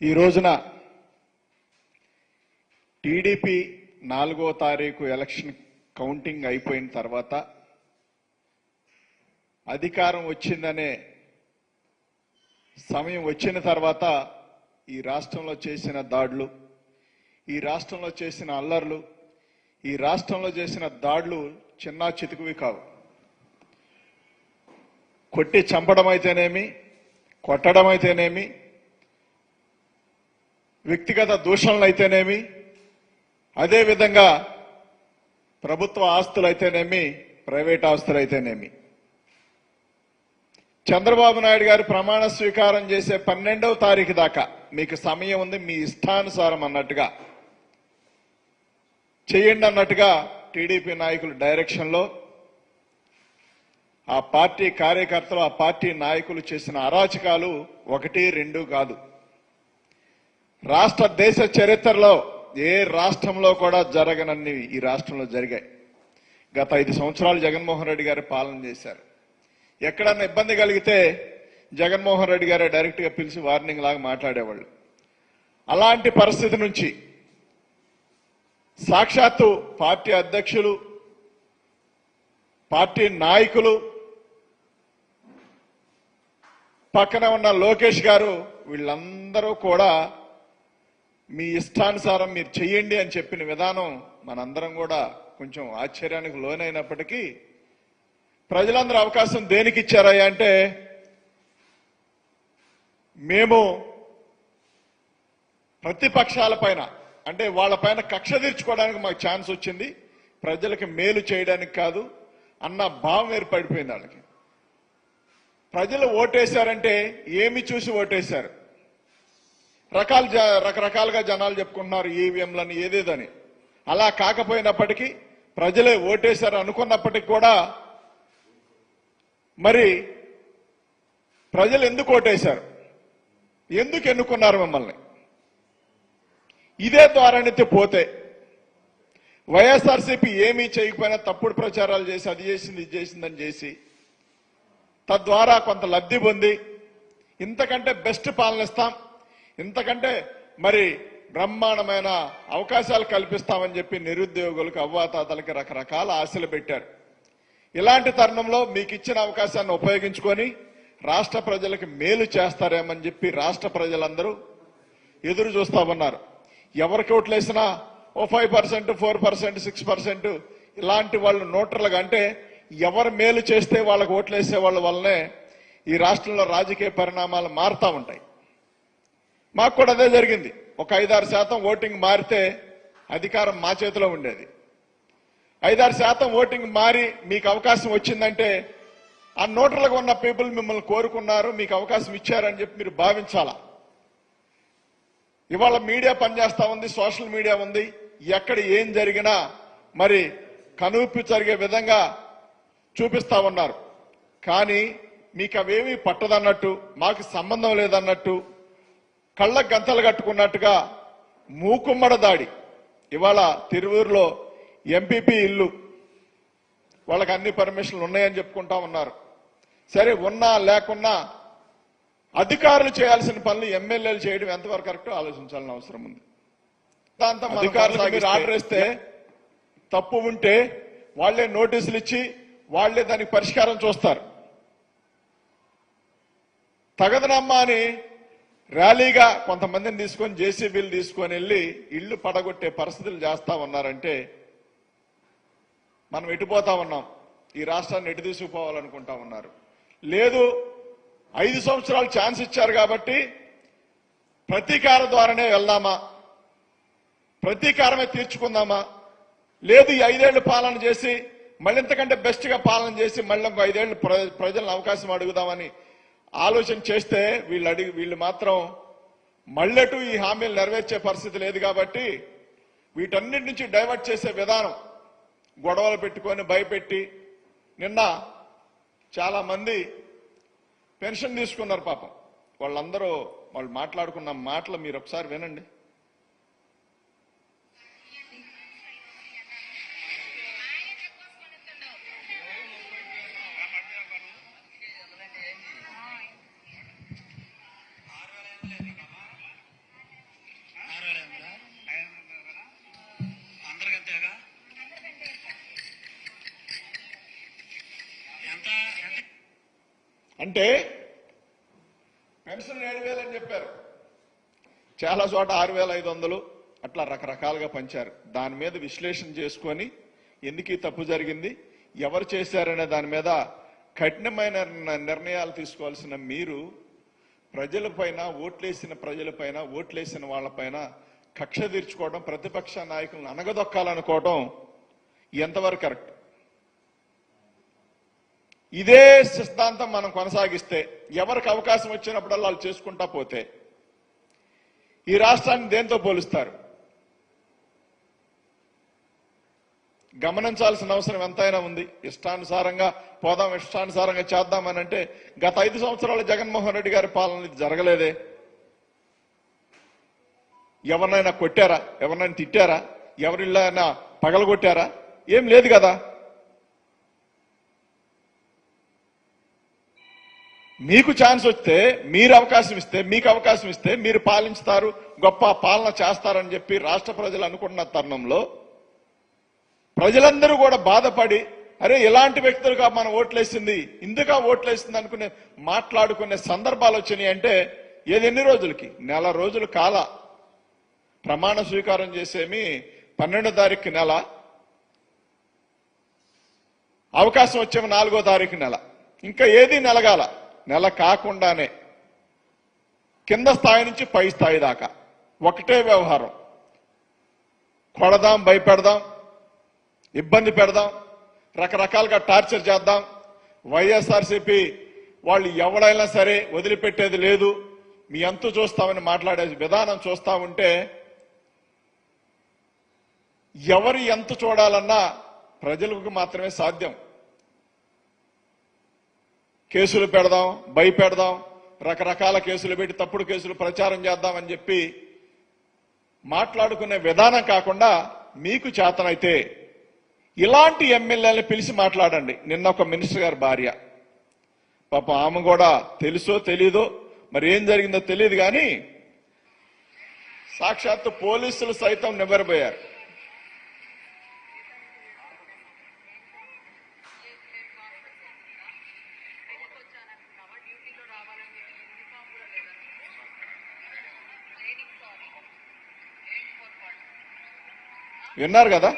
ఈ రోజున టీడీపీ 4వ తారీఖు ఎలక్షన్ కౌంటింగ్ అయిపోయిన తర్వాత అధికారం వచ్చిందనే సమయం వచ్చిన తర్వాత ఈ రాష్ట్రంలో చేసిన దాడులు, ఈ రాష్ట్రంలో చేసిన అల్లర్లు, ఈ రాష్ట్రంలో చేసిన దాడులు చిన్నా చితుకువి కావు. కొట్టి చంపడం అయితేనేమి, కొట్టడం అయితేనేమి, వ్యక్తిగత దూషణలు అయితేనేమి, అదేవిధంగా ప్రభుత్వ ఆస్తులు అయితేనేమి, ప్రైవేట్ ఆస్తులు అయితేనేమి. చంద్రబాబు నాయుడు గారు ప్రమాణ స్వీకారం చేసే 12వ తారీఖు దాకా మీకు సమయం ఉంది, మీ ఇష్టానుసారం అన్నట్టుగా చేయండి అన్నట్టుగా టీడీపీ నాయకుల డైరెక్షన్లో ఆ పార్టీ కార్యకర్తలు, ఆ పార్టీ నాయకులు చేసిన అరాచకాలు 1, 2 కాదు. రాష్ట్ర దేశ చరిత్రలో ఏ రాష్ట్రంలో కూడా జరగనన్ని ఈ రాష్ట్రంలో జరిగాయి. గత 5 సంవత్సరాలు జగన్మోహన్ రెడ్డి గారు పాలన చేశారు. ఎక్కడన్నా ఇబ్బంది కలిగితే జగన్మోహన్ రెడ్డి గారే డైరెక్ట్ గా పిలిచి వార్నింగ్ లాగా మాట్లాడేవాళ్ళు. అలాంటి పరిస్థితి నుంచి సాక్షాత్తు పార్టీ అధ్యక్షులు, పార్టీ నాయకులు, పక్కన ఉన్న లోకేష్ గారు వీళ్ళందరూ కూడా మీ ఇష్టానుసారం మీరు చెయ్యండి అని చెప్పిన విధానం మనందరం కూడా కొంచెం ఆశ్చర్యానికి లోనైనప్పటికీ ప్రజలందరూ అవకాశం దేనికి ఇచ్చారయ్యా అంటే, మేము ప్రతిపక్షాల పైన అంటే వాళ్ళ పైన కక్ష తీర్చుకోవడానికి మాకు ఛాన్స్ వచ్చింది, ప్రజలకు మేలు చేయడానికి కాదు అన్న భావం ఏర్పడిపోయింది వాళ్ళకి. ప్రజలు ఓటేశారంటే ఏమి చూసి ఓటేశారు? రకరకాలుగా జనాలు చెప్పుకుంటున్నారు, ఈవీఎంలని ఏదేదని. అలా కాకపోయినప్పటికీ ప్రజలే ఓటేశారు అనుకున్నప్పటికీ కూడా మరి ప్రజలు ఎందుకు ఓటేశారు, ఎందుకు ఎన్నుకున్నారు మిమ్మల్ని? ఇదే ద్వారానైతే పోతే వైఎస్ఆర్సీపీ ఏమీ చేయకపోయినా తప్పుడు ప్రచారాలు చేసి అది చేసింది ఇది చేసిందని చేసి తద్వారా కొంత లబ్ధి పొంది ఇంతకంటే బెస్ట్ పాలన ఇస్తాం, ఇంతకంటే మరి బ్రహ్మాండమైన అవకాశాలు కల్పిస్తామని చెప్పి నిరుద్యోగులకు, అవ్వాతాతలకి రకరకాల ఆశలు పెట్టారు. ఇలాంటి తరుణంలో మీకు ఇచ్చిన అవకాశాన్ని ఉపయోగించుకొని రాష్ట్ర ప్రజలకు మేలు చేస్తారేమని చెప్పి రాష్ట్ర ప్రజలందరూ ఎదురు చూస్తా ఉన్నారు. ఎవరికి ఓట్లేసినా ఓ 5%, 4%, 6% ఇలాంటి వాళ్ళు నోటర్లుగా అంటే ఎవరు మేలు చేస్తే వాళ్ళకు ఓట్లేసే వాళ్ళ వల్లనే ఈ రాష్ట్రంలో రాజకీయ పరిణామాలు మారుతూ ఉంటాయి. మాకు కూడా అదే జరిగింది. ఒక 5-6% ఓటింగ్ మారితే అధికారం మా చేతిలో ఉండేది. 5-6% ఓటింగ్ మారి మీకు అవకాశం వచ్చిందంటే ఆ నోటర్లుగా ఉన్న పీపుల్ మిమ్మల్ని కోరుకున్నారు, మీకు అవకాశం ఇచ్చారని చెప్పి మీరు భావించాలా. ఇవాళ మీడియా పనిచేస్తా ఉంది, సోషల్ మీడియా ఉంది. ఎక్కడ ఏం జరిగినా మరి కనువిప్పు జరిగే విధంగా చూపిస్తా ఉన్నారు. కానీ మీకు అవేమీ పట్టదన్నట్టు, మాకు సంబంధం లేదన్నట్టు, కళ్ళకు గంతలు కట్టుకున్నట్టుగా మూకుమ్మడ దాడి. ఇవాళ తిరువూరులో ఎంపీపీ ఇల్లు, వాళ్ళకి అన్ని పర్మిషన్లు ఉన్నాయని చెప్పుకుంటా ఉన్నారు. సరే, ఉన్నా లేకున్నా అధికారులు చేయాల్సిన పనులు ఎమ్మెల్యేలు చేయడం ఎంతవరకు కరెక్టో ఆలోచించాలని అవసరం ఉంది. దాంతో అధికారులకు మీరు ఆర్డర్ ఇస్తే తప్పు ఉంటే వాళ్లే నోటీసులు ఇచ్చి వాళ్లే దానికి పరిష్కారం చూస్తారు. తగదనమ్మా అని ర్యాలీగా కొంతమందిని తీసుకొని జేసీబీలు తీసుకొని వెళ్ళి ఇళ్లు పడగొట్టే పరిస్థితులు చేస్తా ఉన్నారంటే మనం ఎటుపోతా ఉన్నాం? ఈ రాష్ట్రాన్ని ఎటు తీసుకుపోవాలనుకుంటా ఉన్నారు. లేదు, 5 సంవత్సరాలు ఛాన్స్ ఇచ్చారు కాబట్టి ప్రతీకార ద్వారానే వెళ్దామా, ప్రతీకారమే తీర్చుకుందామా, లేదు ఈ 5 ఏళ్లు పాలన చేసి మళ్ళీ ఇంతకంటే బెస్ట్ గా పాలన చేసి మళ్ళీ ఇంకో 5 ఏళ్లు ప్రజలను అవకాశం అడుగుదామని ఆలోచన చేస్తే వీళ్ళు మాత్రం మళ్ళెటు ఈ హామీలు నెరవేర్చే పరిస్థితి లేదు. కాబట్టి వీటన్నిటి నుంచి డైవర్ట్ చేసే విధానం, గొడవలు పెట్టుకొని భయపెట్టి, నిన్న చాలా మంది పెన్షన్ తీసుకున్నారు పాపం. వాళ్ళందరూ వాళ్ళు మాట్లాడుకున్న మాటలు మీరు ఒకసారి వినండి. అంటే పెన్షన్ 7,000 అని చెప్పారు, చాలా చోట 6,500 అట్లా రకరకాలుగా పంచారు. దాని మీద విశ్లేషణ చేసుకొని ఎందుకు ఈ తప్పు జరిగింది, ఎవరు చేశారనే దాని మీద కఠినమైన నిర్ణయాలు తీసుకోవాల్సిన మీరు ప్రజలపైన, ఓట్లేసిన ప్రజలపైన, ఓట్లేసిన వాళ్ళపైన కక్ష తీర్చుకోవడం, ప్రతిపక్ష నాయకులను అనగదొక్కాలనుకోవడం ఎంతవరకు కరెక్ట్? ఇదే సిద్ధాంతం మనం కొనసాగిస్తే, ఎవరికి అవకాశం వచ్చినప్పుడల్లా వాళ్ళు చేసుకుంటా పోతే ఈ రాష్ట్రాన్ని దేంతో పోలుస్తారు? గమనించాల్సిన అవసరం ఎంతైనా ఉంది. ఇష్టానుసారంగా పోదాం, ఇష్టానుసారంగా చేద్దామని అంటే గత 5 సంవత్సరాలు జగన్మోహన్ రెడ్డి గారి పాలన ఇది జరగలేదే. ఎవరినైనా కొట్టారా? ఎవరినైనా తిట్టారా? ఎవరిళ్ళైనా పగలగొట్టారా? ఏం లేదు కదా. మీకు ఛాన్స్ వస్తే, మీరు అవకాశం ఇస్తే, మీకు అవకాశం ఇస్తే మీరు పాలించుతారు, గొప్ప పాలన చేస్తారని చెప్పి రాష్ట్ర ప్రజలు అనుకున్న తరుణంలో ప్రజలందరూ కూడా బాధపడి, అరే ఇలాంటి వ్యక్తులుగా మనం ఓట్లేసింది, ఇందుగా ఓట్లేసింది అనుకునే మాట్లాడుకునే సందర్భాలు వచ్చినాయి. అంటే ఏది ఎన్ని రోజులకి? నెల రోజులు కాల. ప్రమాణ స్వీకారం చేసేమి 12వ తారీఖు నెల, అవకాశం వచ్చేమి 4వ తారీఖు నెల. ఇంకా ఏది నెలగాల. నెల కాకుండానే కింద స్థాయి నుంచి పై స్థాయి దాకా ఒకటే వ్యవహారం. కొడదాం, భయపెడదాం, ఇబ్బంది పెడదాం, రకరకాలుగా టార్చర్ చేద్దాం. వైఎస్ఆర్సీపీ వాళ్ళు ఎవడైనా సరే వదిలిపెట్టేది లేదు, మీ అంతు చూస్తామని మాట్లాడే విధానం చూస్తా ఉంటే ఎవరు ఎంత చూడాలన్నా ప్రజలకు మాత్రమే సాధ్యం. కేసులు పెడదాం, భయపెడదాం, రకరకాల కేసులు పెట్టి తప్పుడు కేసులు ప్రచారం చేద్దామని చెప్పి మాట్లాడుకునే విధానం కాకుండా మీకు చేతనైతే ఇలాంటి ఎమ్మెల్యేలను పిలిచి మాట్లాడండి. నిన్న ఒక మినిస్టర్ గారి భార్య, పాపం ఆమె కూడా తెలుసో తెలీదో మరి ఏం జరిగిందో తెలియదు, కానీ సాక్షాత్తు పోలీసులు సైతం నివ్వెరపోయారు. విన్నారు కదా.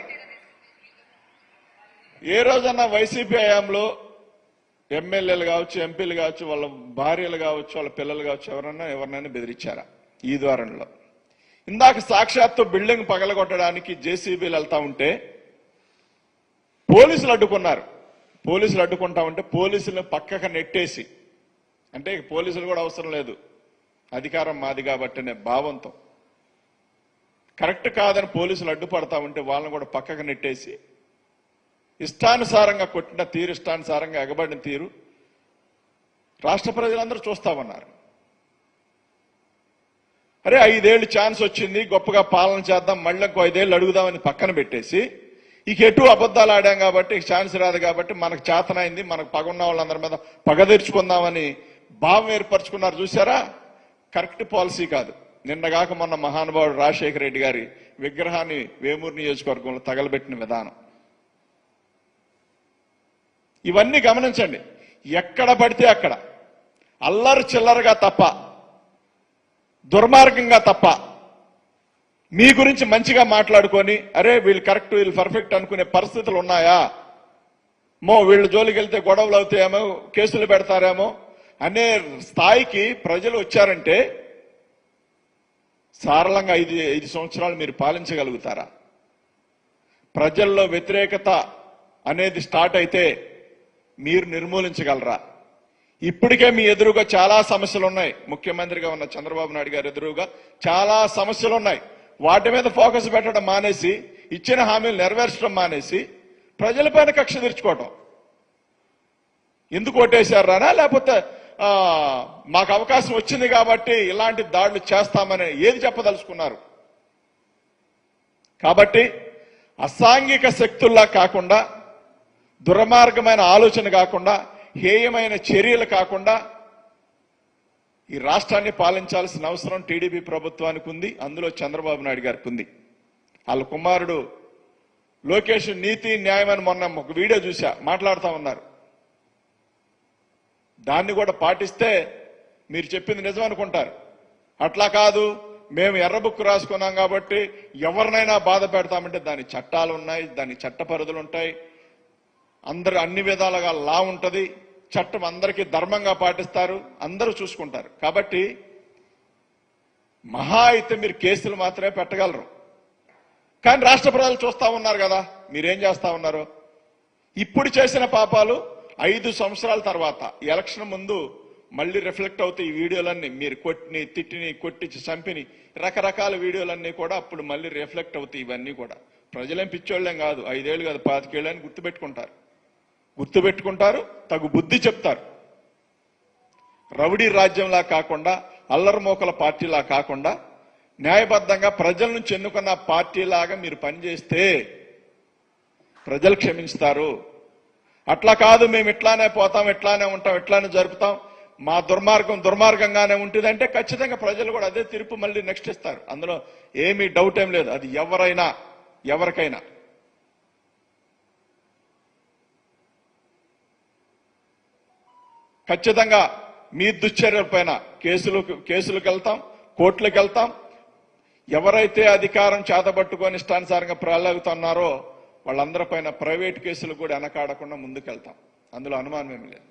ఏ రోజన్నా వైసీపీ హయాంలో ఎమ్మెల్యేలు కావచ్చు, ఎంపీలు కావచ్చు, వాళ్ళ భార్యలు కావచ్చు, వాళ్ళ పిల్లలు కావచ్చు, ఎవరినైనా బెదిరించారా? ఈ ద్వారంలో ఇందాక సాక్షాత్తు బిల్డింగ్ పగలగొట్టడానికి జేసీబీలు వెళ్తా ఉంటే పోలీసులు అడ్డుకున్నారు. పోలీసులు అడ్డుకుంటా ఉంటే పోలీసులను పక్కకు నెట్టేసి, అంటే పోలీసులు కూడా అవసరం లేదు, అధికారం మాది కాబట్టి అనే భావంతో కరెక్ట్ కాదని పోలీసులు అడ్డుపడతా ఉంటే వాళ్ళని కూడా పక్కకు నెట్టేసి ఇష్టానుసారంగా కొట్టిన తీరు, ఇష్టానుసారంగా ఎగబడిన తీరు రాష్ట్ర ప్రజలందరూ చూస్తామన్నారు. అరే 5 ఏళ్ళు ఛాన్స్ వచ్చింది, గొప్పగా పాలన చేద్దాం, మళ్ళీ ఇంకో 5 ఏళ్ళు అడుగుదామని పక్కన పెట్టేసి ఇక ఎటు అబద్ధాలు ఆడాం కాబట్టి ఛాన్స్ రాదు కాబట్టి మనకు చేతనైంది, మనకు పగున్న వాళ్ళందరి మీద పగ తీర్చుకుందామని భావం ఏర్పరచుకున్నారు. చూసారా? కరెక్ట్ పాలసీ కాదు. నిన్నగాక మొన్న మహానుభావుడు రాజశేఖర రెడ్డి గారి విగ్రహాన్ని వేమూరు నియోజకవర్గంలో తగలబెట్టిన విధానం, ఇవన్నీ గమనించండి. ఎక్కడ పడితే అక్కడ అల్లరి చిల్లరగా తప్ప, దుర్మార్గంగా తప్ప, మీ గురించి మంచిగా మాట్లాడుకొని అరే వీళ్ళు కరెక్ట్, వీళ్ళు పర్ఫెక్ట్ అనుకునే పరిస్థితులు ఉన్నాయా? వీళ్ళు జోలికి వెళ్తే గొడవలు అవుతాయేమో, కేసులు పెడతారేమో అనే స్థాయికి ప్రజలు వచ్చారంటే సారళంగా 5 సంవత్సరాలు మీరు పాలించగలుగుతారా? ప్రజల్లో వ్యతిరేకత అనేది స్టార్ట్ అయితే మీరు నిర్మూలించగలరా? ఇప్పటికే మీ ఎదురుగా చాలా సమస్యలు ఉన్నాయి. ముఖ్యమంత్రిగా ఉన్న చంద్రబాబు నాయుడు గారి ఎదురుగా చాలా సమస్యలు ఉన్నాయి. వాటి మీద ఫోకస్ పెట్టడం మానేసి, ఇచ్చిన హామీలు నెరవేర్చడం మానేసి ప్రజలపైన కక్ష తీర్చుకోవటం. ఎందుకు ఓటేశారా? లేకపోతే మాకు అవకాశం వచ్చింది కాబట్టి ఇలాంటి దాడులు చేస్తామని ఏది చెప్పదలుచుకున్నారు? కాబట్టి అసాంఘిక శక్తుల్లా కాకుండా, దుర్మార్గమైన ఆలోచన కాకుండా, హేయమైన చర్యలు కాకుండా ఈ రాష్ట్రాన్ని పాలించాల్సిన అవసరం టీడీపీ ప్రభుత్వానికి ఉంది. అందులో చంద్రబాబు నాయుడు గారికి ఉంది. వాళ్ళ కుమారుడు లోకేష్ నీతి న్యాయం అని మొన్న ఒక వీడియో చూసా, మాట్లాడుతూ ఉన్నారు. దాన్ని కూడా పాటిస్తే మీరు చెప్పింది నిజం అనుకుంటారు. అట్లా కాదు, మేము ఎర్ర బుక్ రాసుకున్నాం కాబట్టి ఎవరినైనా బాధ పెడతామంటే దాని చట్టాలు ఉన్నాయి, దాని చట్ట పరిధులు ఉంటాయి, అందరు అన్ని విధాలుగా లా ఉంటది, చట్టం అందరికీ ధర్మంగా పాటిస్తారు, అందరూ చూసుకుంటారు. కాబట్టి మహా అయితే మీరు కేసులు మాత్రమే పెట్టగలరు. కానీ రాష్ట్ర ప్రజలు చూస్తా ఉన్నారు కదా మీరేం చేస్తా ఉన్నారు. ఇప్పుడు చేసిన పాపాలు 5 సంవత్సరాల తర్వాత ఎలక్షన్ ముందు మళ్ళీ రిఫ్లెక్ట్ అవుతాయి. ఈ వీడియోలన్నీ మీరు కొట్టిని, తిట్టిని, కొట్టించి, చంపిని రకరకాల వీడియోలన్నీ కూడా అప్పుడు మళ్ళీ రిఫ్లెక్ట్ అవుతాయి. ఇవన్నీ కూడా ప్రజలేం పిచ్చోళ్ళేం కాదు, 5 ఏళ్ళు కాదు 25 ఏళ్ళు అని గుర్తుపెట్టుకుంటారు, తగు బుద్ధి చెప్తారు. రౌడీ రాజ్యంలా కాకుండా, అల్లరిమోకల పార్టీలా కాకుండా న్యాయబద్ధంగా ప్రజల నుంచి ఎన్నుకున్న పార్టీలాగా మీరు పనిచేస్తే ప్రజలు క్షమిస్తారు. అట్లా కాదు, మేము ఇట్లానే పోతాం, ఇట్లానే ఉంటాం, ఇట్లానే జరుపుతాం, మా దుర్మార్గంగానే ఉంటుందంటే ఖచ్చితంగా ప్రజలు కూడా అదే తీర్పు మళ్ళీ నెక్స్ట్ ఇస్తారు. అందులో ఏమీ డౌట్ ఏం లేదు. అది ఎవరికైనా ఖచ్చితంగా మీ దుశ్చర్యలపైన కేసులకు వెళ్తాం, కోర్టులకు వెళ్తాం. ఎవరైతే అధికారం చేతబట్టుకొని ఇష్టానుసారంగా ప్రలాగుతున్నారో వాళ్ళందరిపైన ప్రైవేట్ కేసులు కూడా వెనకాడకుండా ముందుకెళ్తాం. అందులో అనుమానం ఏమి లేదు.